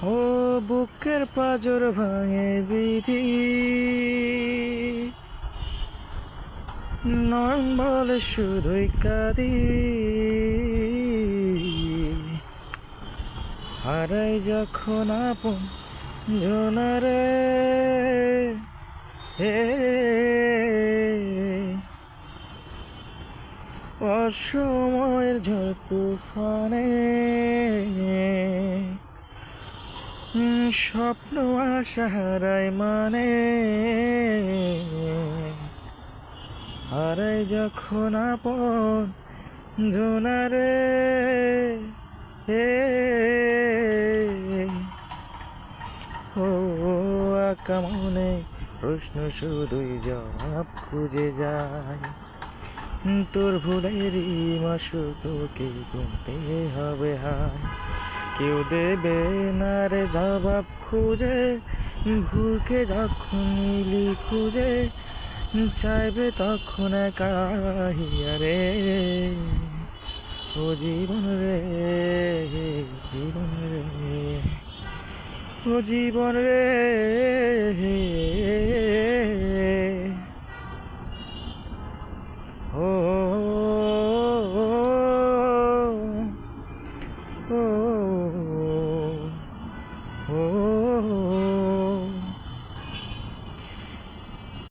ও বুকের পাজর ভাঙে বিধি, নয়ন বলে শুধুই কাঁদি। হারাই যখন আপন জনারে, হে অসময়ের ঝড় তুফানে স্বপ্ন আশা হারাই মানে, হারাই যখন আপন জনারে, হে ও আঁকা মনে প্রশ্ন শুধুই জবাব খুঁজে যায়। তোর ভুলেরই মাসুল তোকে গুনতে হবে হায়। কেউ দেবে না রে জবাব খুঁজে, ভুলকে যখন নিলি খুঁজে, চাইবে তখন একাহিয়া রে। ও জীবন রে, জীবন রে, ও জীবন রে।